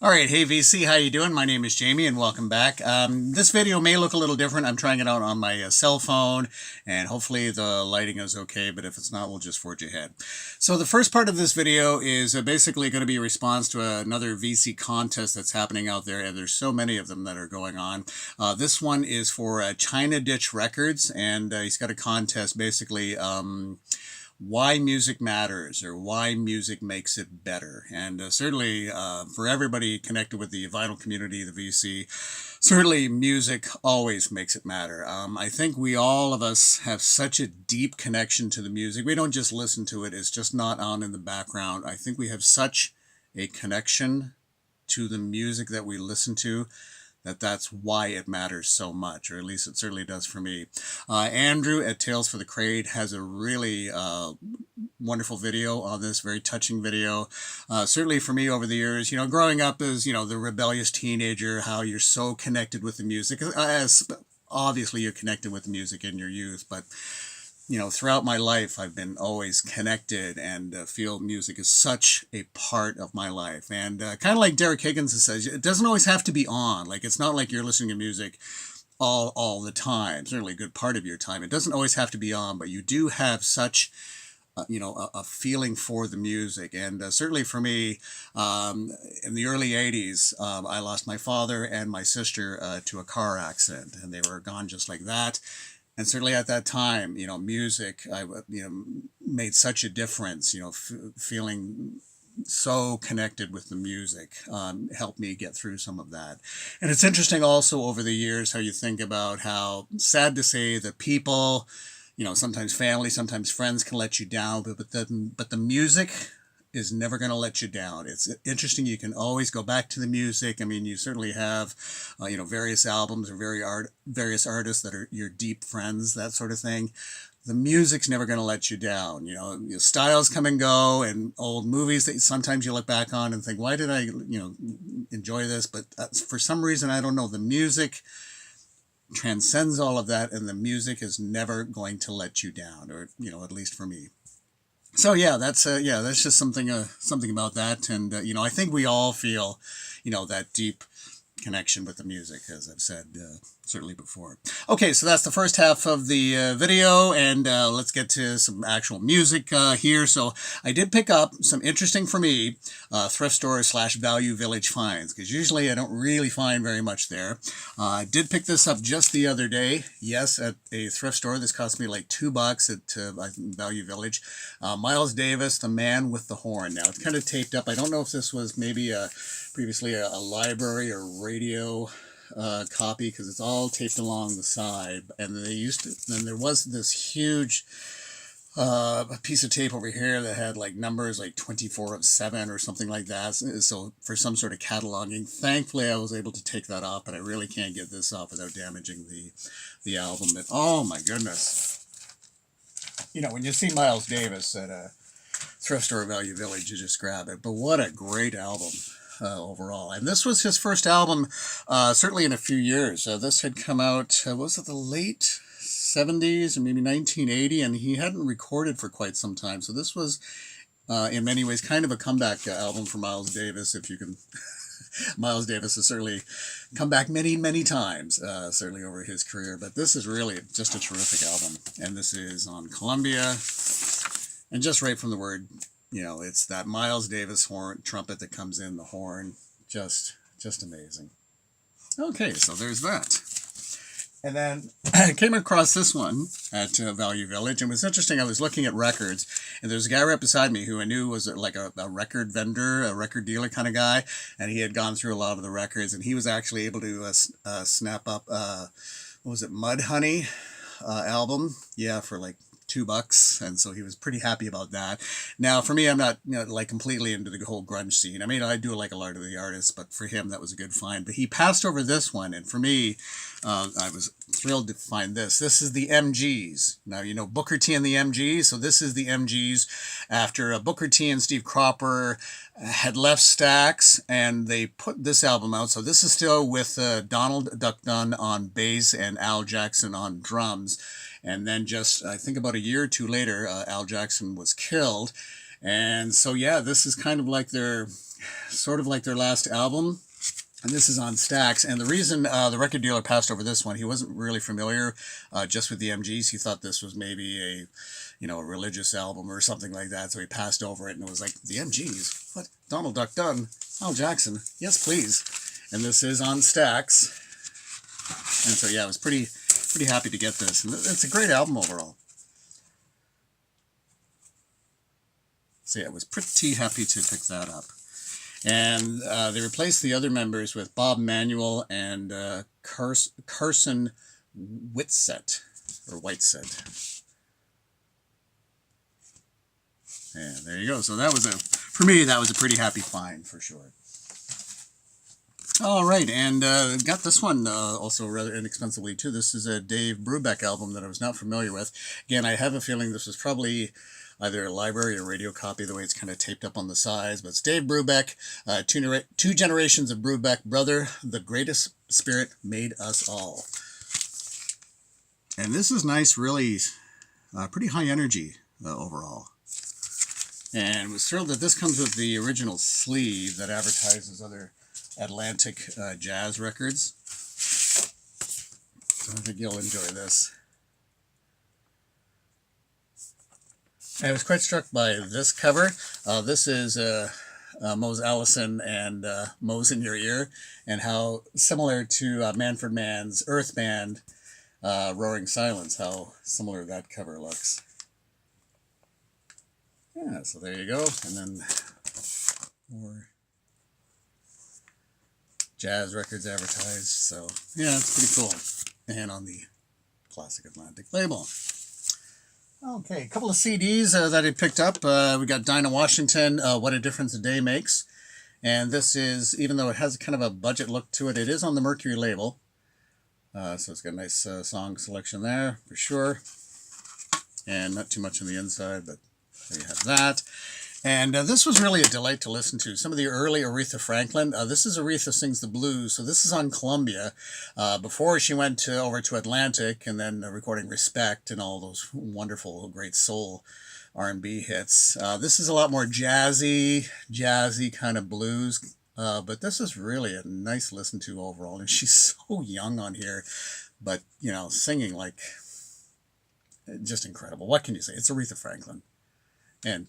All right, hey VC, how you doing? My name is Jamie, and welcome back. This video may look a little different. I'm trying it out on my cell phone, and hopefully the lighting is okay, but if it's not, we'll just forge ahead. So the first part of this video is basically going to be a response to another VC contest that's happening out there, and there's so many of them that are going on. This one is for China Ditch Records, and he's got a contest basically why music matters or why music makes it better. And certainly for everybody connected with the vinyl community, the VC, certainly music always makes it matter. I think all of us have such a deep connection to the music. We don't just listen to it. It's just not on in the background. I think we have such a connection to the music that we listen to that's why it matters so much, or at least it certainly does for me. Andrew at Tales for the Crate has a really wonderful video on this, very touching video. Certainly for me over the years, growing up as, the rebellious teenager, how you're so connected with the music, as obviously you're connected with the music in your youth, but throughout my life, I've been always connected and feel music is such a part of my life. And kind of like Derek Higgins says, it doesn't always have to be on. Like, it's not like you're listening to music all the time. Certainly a good part of your time. It doesn't always have to be on, but you do have such a feeling for the music. And certainly for me, in the early 80s, I lost my father and my sister to a car accident, and they were gone just like that. And certainly at that time, music, made such a difference, feeling so connected with the music helped me get through some of that. And it's interesting also over the years how you think about how, sad to say, that people, sometimes family, sometimes friends can let you down, but the music is never going to let you down. It's interesting. You can always go back to the music. I mean, you certainly have, various albums or various artists that are your deep friends, that sort of thing. The music's never going to let you down. Your styles come and go, and old movies that sometimes you look back on and think, why did I, enjoy this? But for some reason, I don't know, the music transcends all of that, and the music is never going to let you down, or, at least for me. So that's just something about that, and I think we all feel, that deep connection with the music, as I've said certainly before. Okay, so that's the first half of the video, and let's get to some actual music here. So I did pick up some interesting, for me, thrift store / Value Village finds, because usually I don't really find very much there. I did pick this up just the other day, yes, at a thrift store. This cost me like $2 at Value Village. Miles Davis, The Man with the Horn. Now, it's kind of taped up. I don't know if this was maybe previously a library or radio copy, because it's all taped along the side. And then there was this huge piece of tape over here that had like numbers like 24 of 7 or something like that. So for some sort of cataloging, thankfully I was able to take that off, but I really can't get this off without damaging the album. But oh my goodness. When you see Miles Davis at a thrift store Value Village, you just grab it. But what a great album. Overall. And this was his first album, certainly in a few years. This had come out, was it the late 70s or maybe 1980? And he hadn't recorded for quite some time. So this was, in many ways, kind of a comeback album for Miles Davis, if you can. Miles Davis has certainly come back many, many times, certainly over his career. But this is really just a terrific album. And this is on Columbia. And just right from the word, it's that Miles Davis horn trumpet that comes in the horn. Just amazing. Okay, so there's that. And then I came across this one at Value Village, and it was interesting. I was looking at records, and there's a guy right beside me who I knew was like a record vendor, a record dealer kind of guy, and he had gone through a lot of the records, and he was actually able to snap up, what was it, Mudhoney album? Yeah, for like $2, and so he was pretty happy about that. Now, for me, I'm not like completely into the whole grunge scene. I mean, I do like a lot of the artists, but for him, that was a good find. But he passed over this one, and for me, I was thrilled to find this. This is the MGs. Now, Booker T and the MGs, so this is the MGs after Booker T and Steve Cropper had left Stax, and they put this album out. So this is still with Donald Duck Dunn on bass and Al Jackson on drums. And then just, I think about a year or two later, Al Jackson was killed. And so yeah, this is kind of like their last album. And this is on Stax. And the reason the record dealer passed over this one, he wasn't really familiar just with the MGs. He thought this was maybe a religious album or something like that. So he passed over it, and it was like, the MGs? What? Donald Duck Dunn? Al Jackson? Yes, please. And this is on Stax. And so yeah, I was pretty happy to get this. And it's a great album overall. So yeah, I was pretty happy to pick that up. And they replaced the other members with Bob Manuel and Carson Whitsett, or Whitesett. And there you go. So that was for me, that was a pretty happy find for sure. All right, and got this one also rather inexpensively too. This is a Dave Brubeck album that I was not familiar with. Again, I have a feeling this was probably either a library or radio copy, the way it's kind of taped up on the sides. But it's Dave Brubeck, two generations of Brubeck, brother, the greatest spirit made us all. And this is nice, really pretty high energy overall. And was thrilled that this comes with the original sleeve that advertises other Atlantic jazz records. So I think you'll enjoy this. I was quite struck by this cover. This is Mose Allison and Mose in Your Ear, and how similar to Manfred Mann's Earth Band, Roaring Silence, how similar that cover looks. Yeah, so there you go. And then more jazz records advertised. So yeah, it's pretty cool. And on the Classic Atlantic label. Okay, a couple of CDs that I picked up. We got Dinah Washington, What a Difference a Day Makes. And this is, even though it has kind of a budget look to it, it is on the Mercury label. So it's got a nice song selection there, for sure. And not too much on the inside, but there you have that. And this was really a delight to listen to. Some of the early Aretha Franklin. This is Aretha Sings the Blues. So this is on Columbia before she went over to Atlantic and then recording Respect and all those wonderful, great soul R&B hits. This is a lot more jazzy kind of blues. But this is really a nice listen to overall. And she's so young on here, but, singing like just incredible. What can you say? It's Aretha Franklin. And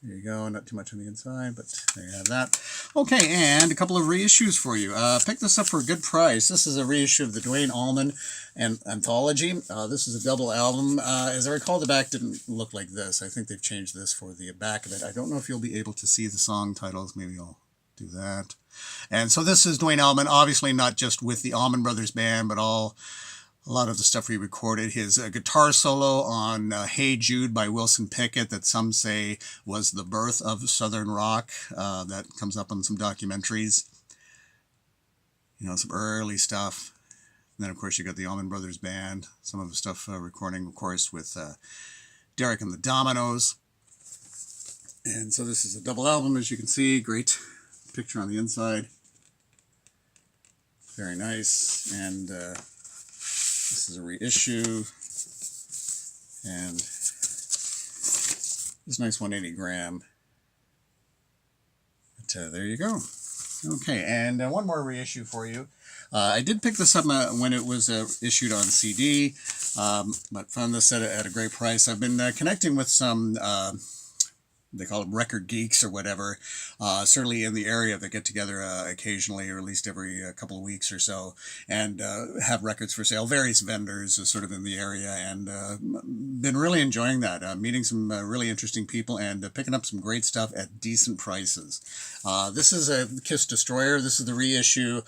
there you go, not too much on the inside, but there you have that. Okay, and a couple of reissues for you. Pick this up for a good price. This is a reissue of the Duane Allman anthology. This is a double album. As I recall, the back didn't look like this. I think they've changed this for the back of it. I don't know if you'll be able to see the song titles. Maybe I'll do that. And so this is Duane Allman, obviously not just with the Allman Brothers Band, but a lot of the stuff he recorded. His guitar solo on Hey Jude by Wilson Pickett, that some say was the birth of Southern rock. That comes up on some documentaries. Some early stuff. And then, of course, you got the Allman Brothers Band. Some of the stuff recording, of course, with Derek and the Dominoes. And so this is a double album, as you can see. Great picture on the inside. Very nice. And this is a reissue, and this nice 180 gram. But there you go. Okay, and one more reissue for you. I did pick this up when it was issued on CD, but found this at a great price. I've been connecting with some they call them record geeks or whatever, certainly in the area that get together occasionally, or at least every couple of weeks or so, and have records for sale, various vendors sort of in the area, and been really enjoying that, meeting some really interesting people and picking up some great stuff at decent prices. This is a Kiss Destroyer. This is the reissue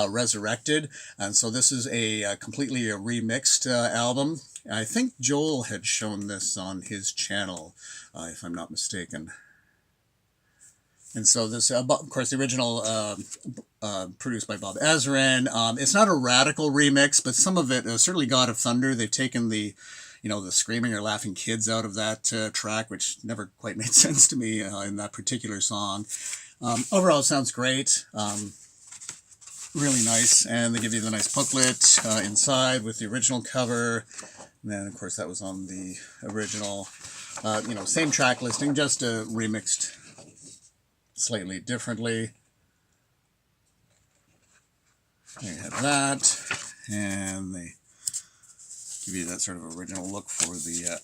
Resurrected, and so this is a completely remixed album. I think Joel had shown this on his channel, if I'm not mistaken. And so this, of course, the original produced by Bob Ezrin. It's not a radical remix, but some of it, certainly God of Thunder, they've taken the screaming or laughing kids out of that track, which never quite made sense to me in that particular song. Overall, it sounds great. Really nice. And they give you the nice booklet inside with the original cover. And then, of course, that was on the original. same track listing, just remixed slightly differently. There you have that, and they give you that sort of original look for the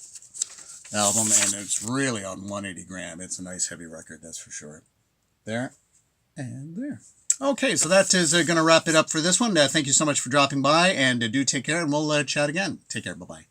album, and it's really on 180 gram. It's a nice heavy record, that's for sure. There and there. Okay, so that is going to wrap it up for this one. Thank you so much for dropping by, and do take care, and we'll chat again. Take care. Bye-bye.